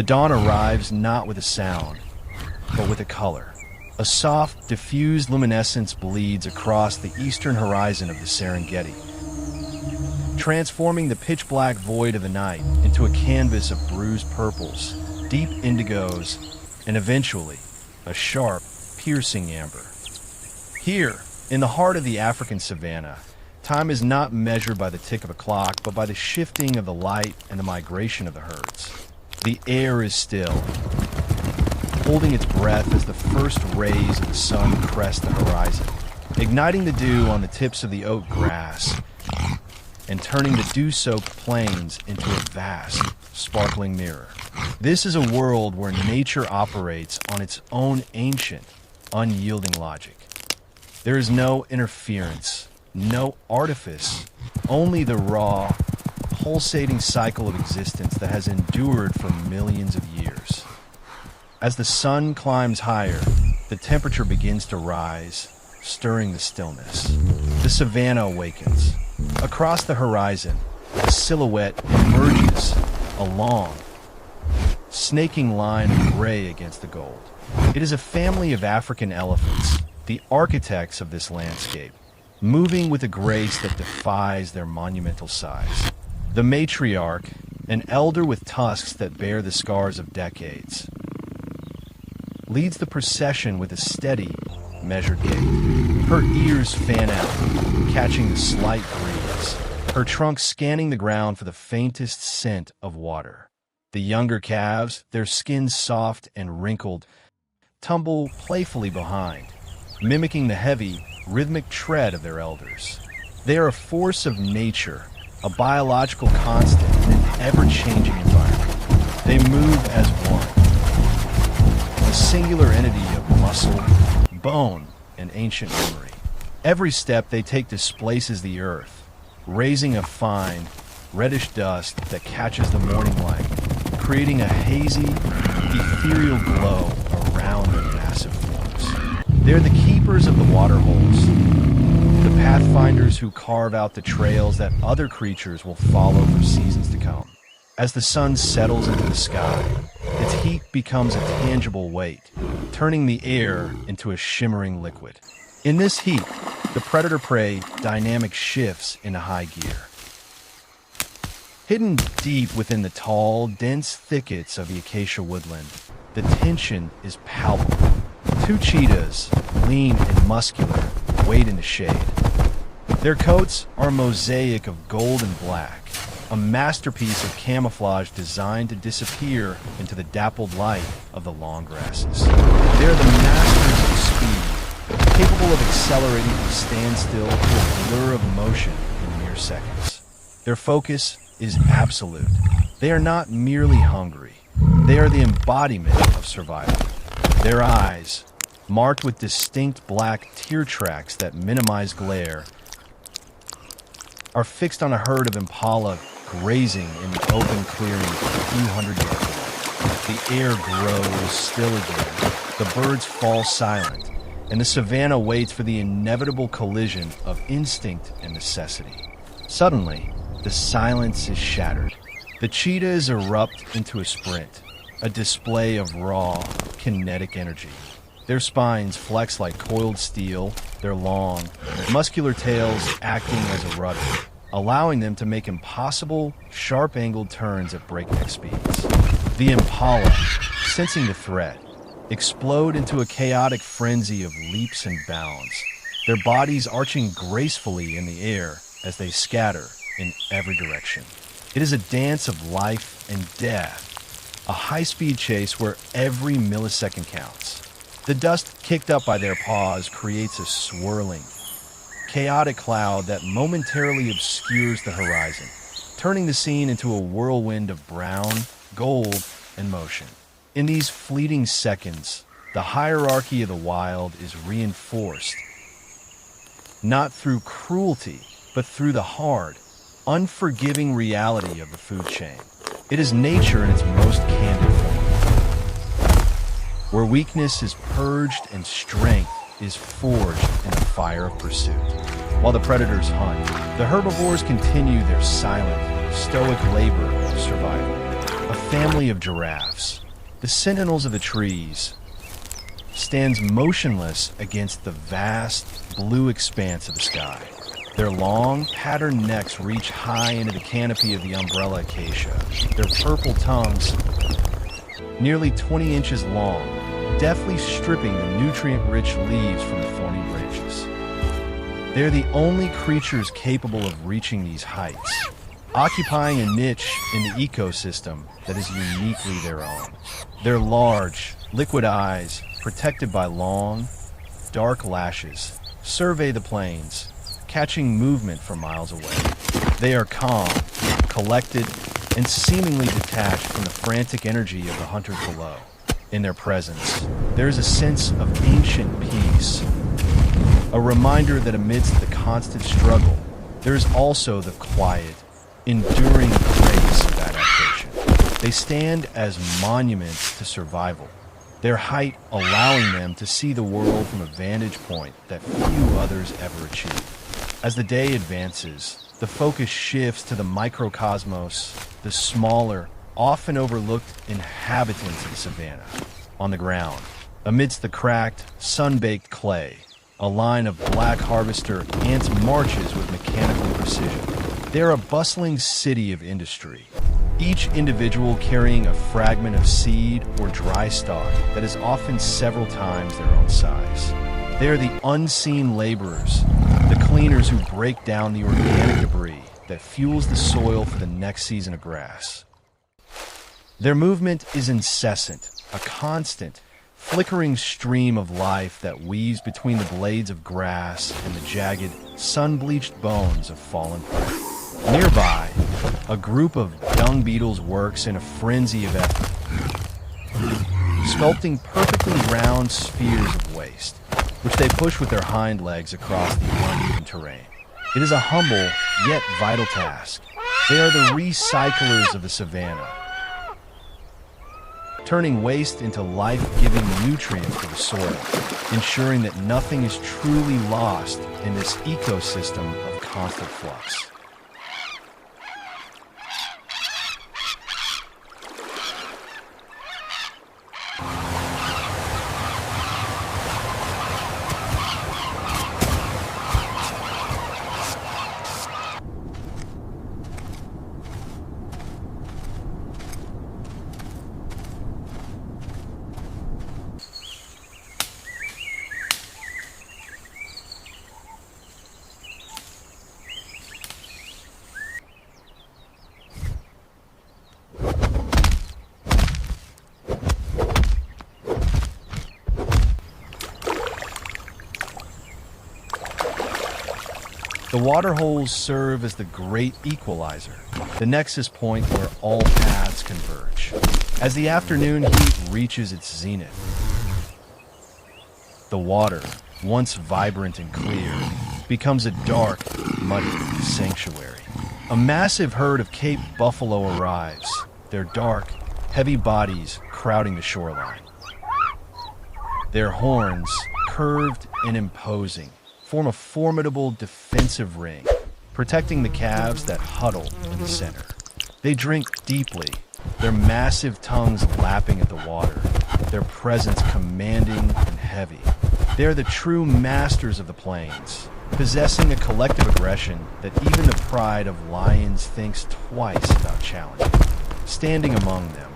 The dawn arrives not with a sound, but with a color. A soft, diffused luminescence bleeds across the eastern horizon of the Serengeti, transforming the pitch-black void of the night into a canvas of bruised purples, deep indigos, and eventually, a sharp, piercing amber. Here, in the heart of the African savanna, time is not measured by the tick of a clock, but by the shifting of the light and the migration of the herds. The air is still, holding its breath as the first rays of the sun crest the horizon, igniting the dew on the tips of the oat grass and turning the dew-soaked plains into a vast, sparkling mirror. This is a world where nature operates on its own ancient, unyielding logic. There is no interference, no artifice, only the raw, pulsating cycle of existence that has endured for millions of years. As the sun climbs higher, the temperature begins to rise, stirring the stillness. The savanna awakens. Across the horizon, a silhouette emerges, a long, snaking line of gray against the gold. It is a family of African elephants, the architects of this landscape, moving with a grace that defies their monumental size. The matriarch, an elder with tusks that bear the scars of decades, leads the procession with a steady, measured gait. Her ears fan out, catching the slight breeze, her trunk scanning the ground for the faintest scent of water. The younger calves, their skins soft and wrinkled, tumble playfully behind, mimicking the heavy, rhythmic tread of their elders. They are a force of nature, a biological constant in an ever-changing environment. They move as one, a singular entity of muscle, bone, and ancient memory. Every step they take displaces the earth, raising a fine, reddish dust that catches the morning light, creating a hazy, ethereal glow around their massive forms. They're the keepers of the water holes, the pathfinders who carve out the trails that other creatures will follow for seasons to come. As the sun settles into the sky, its heat becomes a tangible weight, turning the air into a shimmering liquid. In this heat, the predator-prey dynamic shifts into high gear. Hidden deep within the tall, dense thickets of the acacia woodland, the tension is palpable. Two cheetahs, lean and muscular, wait in the shade. Their coats are a mosaic of gold and black, a masterpiece of camouflage designed to disappear into the dappled light of the long grasses. They are the masters of speed, capable of accelerating from standstill to a blur of motion in mere seconds. Their focus is absolute. They are not merely hungry. They are the embodiment of survival. Their eyes, marked with distinct black tear tracks that minimize glare, are fixed on a herd of impala grazing in the open clearing a few hundred yards away. The air grows still again, the birds fall silent, and the savanna waits for the inevitable collision of instinct and necessity. Suddenly, the silence is shattered. The cheetahs erupt into a sprint, a display of raw, kinetic energy. Their spines flex like coiled steel, their long, muscular tails acting as a rudder, allowing them to make impossible, sharp-angled turns at breakneck speeds. The impala, sensing the threat, explode into a chaotic frenzy of leaps and bounds, their bodies arching gracefully in the air as they scatter in every direction. It is a dance of life and death, a high-speed chase where every millisecond counts. The dust kicked up by their paws creates a swirling, chaotic cloud that momentarily obscures the horizon, turning the scene into a whirlwind of brown, gold, and motion. In these fleeting seconds, the hierarchy of the wild is reinforced, not through cruelty, but through the hard, unforgiving reality of the food chain. It is nature in its most candid form, where weakness is purged and strength is forged in the fire of pursuit. While the predators hunt, the herbivores continue their silent, stoic labor of survival. A family of giraffes, the sentinels of the trees, stands motionless against the vast blue expanse of the sky. Their long, patterned necks reach high into the canopy of the umbrella acacia, their purple tongues, nearly 20 inches long, deftly stripping the nutrient-rich leaves from the thorny branches. They're the only creatures capable of reaching these heights, occupying a niche in the ecosystem that is uniquely their own. Their large, liquid eyes, protected by long, dark lashes, survey the plains, catching movement from miles away. They are calm, collected, and seemingly detached from the frantic energy of the hunters below. In their presence, there is a sense of ancient peace, a reminder that amidst the constant struggle, there is also the quiet, enduring grace of adaptation. They stand as monuments to survival, their height allowing them to see the world from a vantage point that few others ever achieve. As the day advances, the focus shifts to the microcosmos, the smaller, often overlooked inhabitants of the savanna. On the ground, amidst the cracked, sun-baked clay, a line of black harvester ants marches with mechanical precision. They're a bustling city of industry, each individual carrying a fragment of seed or dry stalk that is often several times their own size. They are the unseen laborers, the cleaners who break down the organic debris that fuels the soil for the next season of grass. Their movement is incessant, a constant, flickering stream of life that weaves between the blades of grass and the jagged, sun-bleached bones of fallen prey. Nearby, a group of dung beetles works in a frenzy of effort, sculpting perfectly round spheres of waste, which they push with their hind legs across the uneven terrain. It is a humble, yet vital task. They are the recyclers of the savanna, turning waste into life-giving nutrients for the soil, ensuring that nothing is truly lost in this ecosystem of constant flux. The water holes serve as the great equalizer, the nexus point where all paths converge. As the afternoon heat reaches its zenith, the water, once vibrant and clear, becomes a dark, muddy sanctuary. A massive herd of Cape buffalo arrives, their dark, heavy bodies crowding the shoreline. Their horns, curved and imposing, form a formidable defensive ring, protecting the calves that huddle in the center. They drink deeply, their massive tongues lapping at the water, their presence commanding and heavy. They are the true masters of the plains, possessing a collective aggression that even the pride of lions thinks twice about challenging. Standing among them,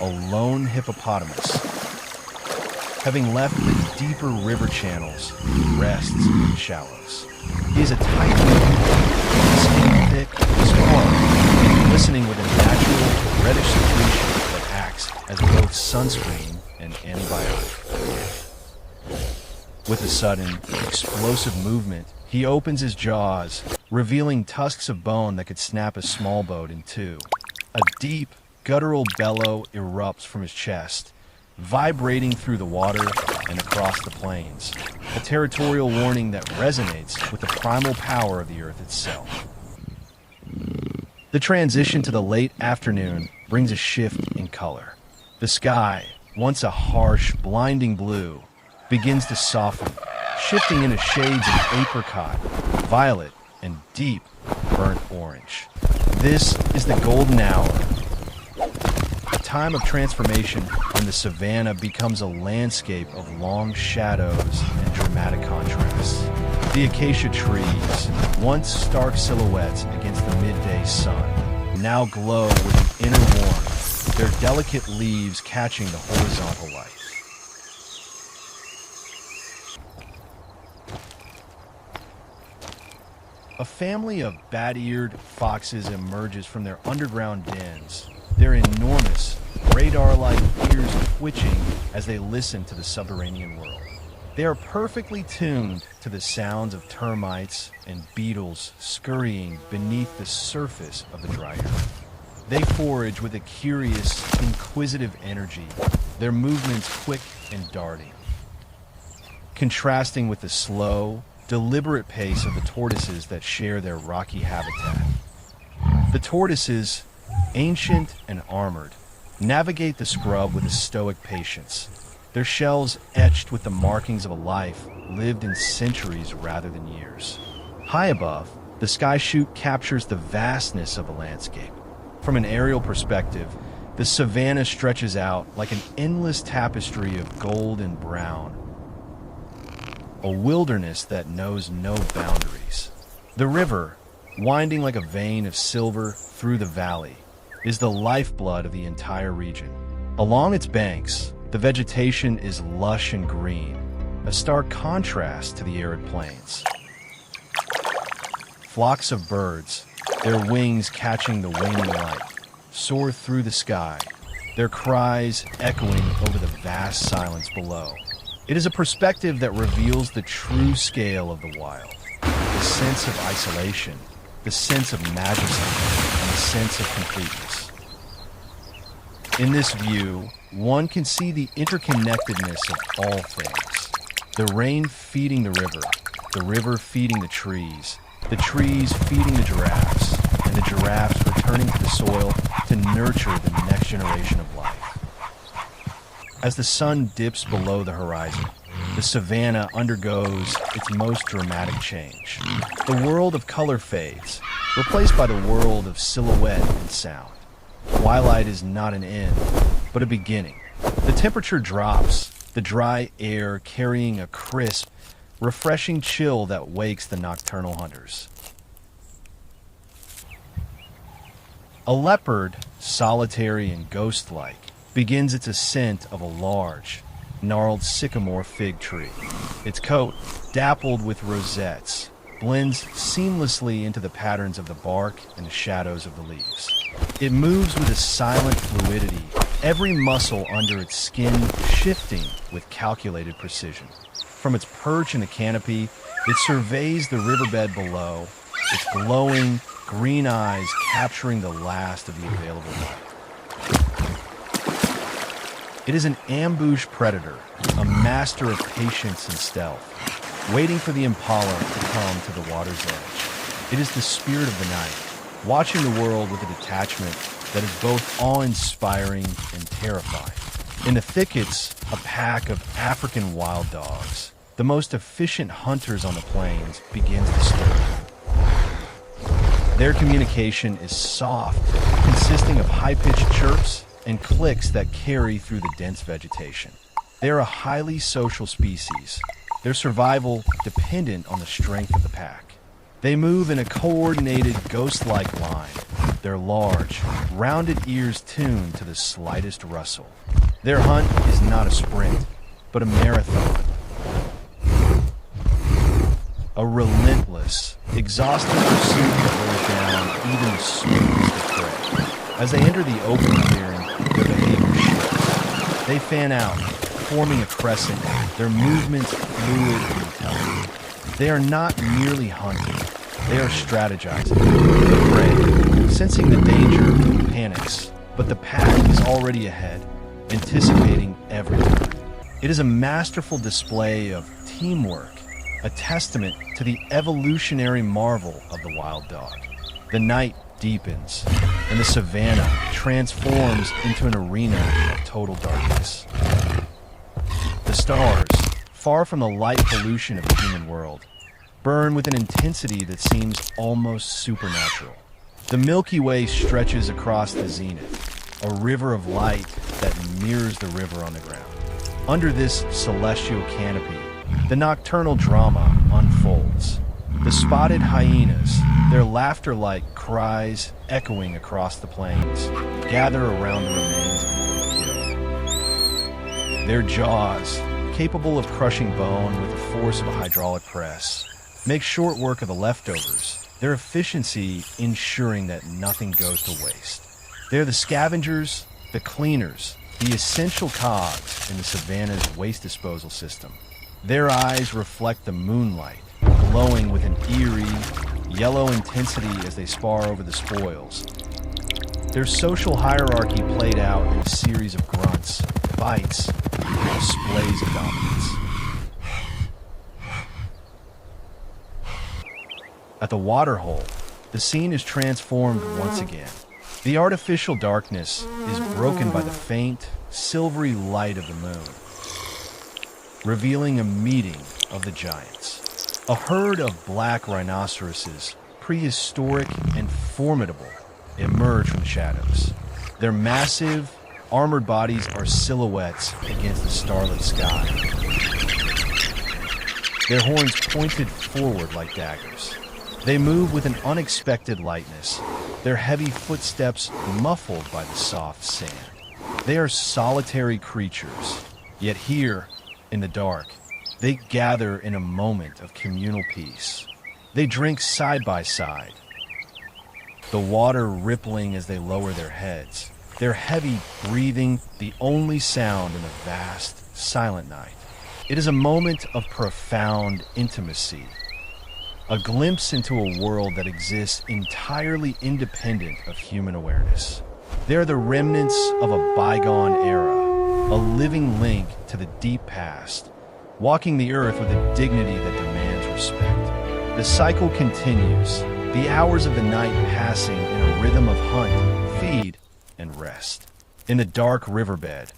a lone hippopotamus, having left the deeper river channels, rests in the shallows. He is a tight-lipped, skin thick, small, glistening with a natural reddish secretion that acts as both sunscreen and antibiotic. With a sudden, explosive movement, he opens his jaws, revealing tusks of bone that could snap a small boat in two. A deep, guttural bellow erupts from his chest, vibrating through the water and across the plains, a territorial warning that resonates with the primal power of the earth itself. The transition to the late afternoon brings a shift in color. The sky, once a harsh, blinding blue, begins to soften, shifting into shades of apricot, violet, and deep, burnt orange. This is the golden hour, a time of transformation when the savanna becomes a landscape of long shadows and dramatic contrasts. The acacia trees, once stark silhouettes against the midday sun, now glow with an inner warmth, their delicate leaves catching the horizontal light. A family of bat-eared foxes emerges from their underground dens, their enormous, radar-like ears twitching as they listen to the subterranean world. They are perfectly tuned to the sounds of termites and beetles scurrying beneath the surface of the dry earth. They forage with a curious, inquisitive energy, their movements quick and darting, contrasting with the slow, deliberate pace of the tortoises that share their rocky habitat. The tortoises, ancient and armored, navigate the scrub with a stoic patience, their shells etched with the markings of a life lived in centuries rather than years. High above, the sky chute captures the vastness of the landscape. From an aerial perspective, the savanna stretches out like an endless tapestry of gold and brown, a wilderness that knows no boundaries. The river, winding like a vein of silver through the valley, is the lifeblood of the entire region. Along its banks, the vegetation is lush and green, a stark contrast to the arid plains. Flocks of birds, their wings catching the waning light, soar through the sky, their cries echoing over the vast silence below. It is a perspective that reveals the true scale of the wild, the sense of isolation, the sense of majesty, and the sense of completeness. In this view, one can see the interconnectedness of all things. The rain feeding the river feeding the trees feeding the giraffes, and the giraffes returning to the soil to nurture the next generation of life. As the sun dips below the horizon, the savanna undergoes its most dramatic change. The world of color fades, replaced by the world of silhouette and sound. Twilight is not an end, but a beginning. The temperature drops, the dry air carrying a crisp, refreshing chill that wakes the nocturnal hunters. A leopard, solitary and ghost-like, begins its ascent of a large, gnarled sycamore fig tree. Its coat, dappled with rosettes, blends seamlessly into the patterns of the bark and the shadows of the leaves. It moves with a silent fluidity, every muscle under its skin shifting with calculated precision. From its perch in the canopy, it surveys the riverbed below, its glowing, green eyes capturing the last of the available light. It is an ambush predator, a master of patience and stealth, waiting for the impala to come to the water's edge. It is the spirit of the night, watching the world with a detachment that is both awe-inspiring and terrifying. In the thickets, a pack of African wild dogs, the most efficient hunters on the plains, begins to stir. Their communication is soft, consisting of high-pitched chirps and clicks that carry through the dense vegetation. They are a highly social species, their survival dependent on the strength of the pack. They move in a coordinated, ghost-like line, their large, rounded ears tuned to the slightest rustle. Their hunt is not a sprint, but a marathon. A relentless, exhausting pursuit that wears down even the smoothest of prey. As they enter the open clearing, their behavior shifts. They fan out, forming a crescent, their movements fluid and intelligent. They are not merely hunting, they are strategizing. The prey, sensing the danger, panics, but the pack is already ahead, anticipating every turn. It is a masterful display of teamwork, a testament to the evolutionary marvel of the wild dog. The night deepens, and the savanna transforms into an arena of total darkness. The stars, far from the light pollution of the human world, burn with an intensity that seems almost supernatural. The Milky Way stretches across the zenith, a river of light that mirrors the river on the ground. Under this celestial canopy, the nocturnal drama unfolds. The spotted hyenas, their laughter-like cries echoing across the plains, gather around the remains of the kill. Their jaws, capable of crushing bone with the force of a hydraulic press, make short work of the leftovers, their efficiency ensuring that nothing goes to waste. They're the scavengers, the cleaners, the essential cogs in the savanna's waste disposal system. Their eyes reflect the moonlight, glowing with an eerie, yellow intensity as they spar over the spoils. Their social hierarchy played out in a series of grunts, bites, and displays of dominance. At the waterhole, the scene is transformed once again. The artificial darkness is broken by the faint, silvery light of the moon, revealing a meeting of the giants. A herd of black rhinoceroses, prehistoric and formidable, emerge from the shadows. Their massive, armored bodies are silhouettes against the starlit sky. Their horns pointed forward like daggers. They move with an unexpected lightness, their heavy footsteps muffled by the soft sand. They are solitary creatures, yet here, in the dark, they gather in a moment of communal peace. They drink side by side, the water rippling as they lower their heads, their heavy breathing the only sound in the vast, silent night. It is a moment of profound intimacy, a glimpse into a world that exists entirely independent of human awareness. They are the remnants of a bygone era, a living link to the deep past, walking the earth with a dignity that demands respect. The cycle continues, the hours of the night passing in a rhythm of hunt, feed, and rest. In the dark riverbed,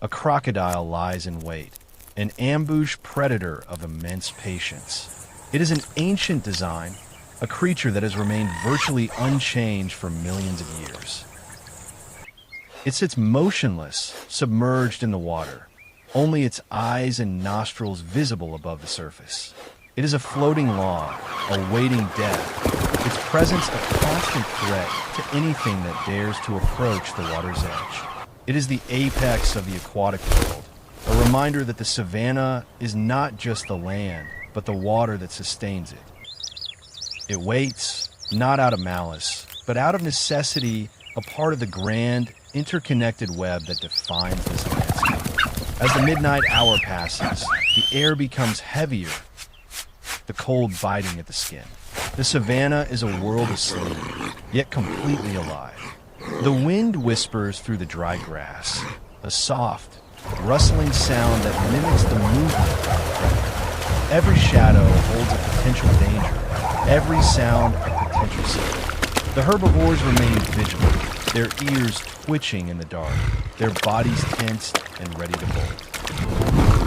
a crocodile lies in wait, an ambush predator of immense patience. It is an ancient design, a creature that has remained virtually unchanged for millions of years. It sits motionless, submerged in the water, only its eyes and nostrils visible above the surface. It is a floating log, awaiting death, its presence a constant threat to anything that dares to approach the water's edge. It is the apex of the aquatic world, a reminder that the savanna is not just the land, but the water that sustains it. It waits, not out of malice, but out of necessity, a part of the grand, interconnected web that defines this landscape. As the midnight hour passes, the air becomes heavier, the cold biting at the skin. The savanna is a world asleep, yet completely alive. The wind whispers through the dry grass, a soft, rustling sound that mimics the movement of the predator. Every shadow holds a potential danger, every sound a potential signal. The herbivores remain vigilant, their ears twitching in the dark, their bodies tensed and ready to bolt.